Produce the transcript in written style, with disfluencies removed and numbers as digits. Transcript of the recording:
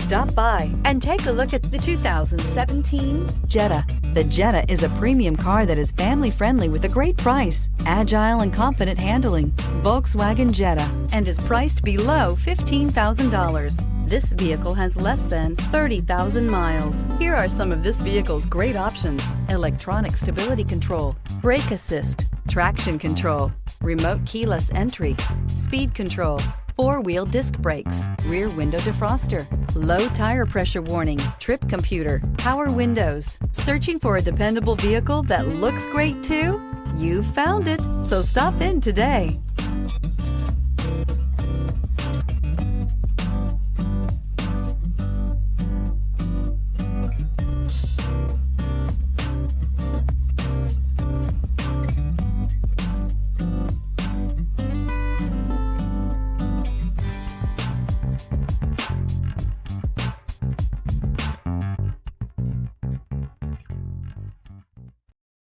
Stop by and take a look at the 2017 Jetta. The Jetta is a premium car that is family-friendly with a great price, agile and confident handling. Volkswagen Jetta, and is priced below $15,000. This vehicle has less than 30,000 miles. Here are some of this vehicle's great options: electronic stability control, brake assist, traction control, remote keyless entry, speed control, four-wheel disc brakes, rear window defroster, low tire pressure warning, trip computer, power windows. Searching for a dependable vehicle that looks great too? You found it, so stop in today.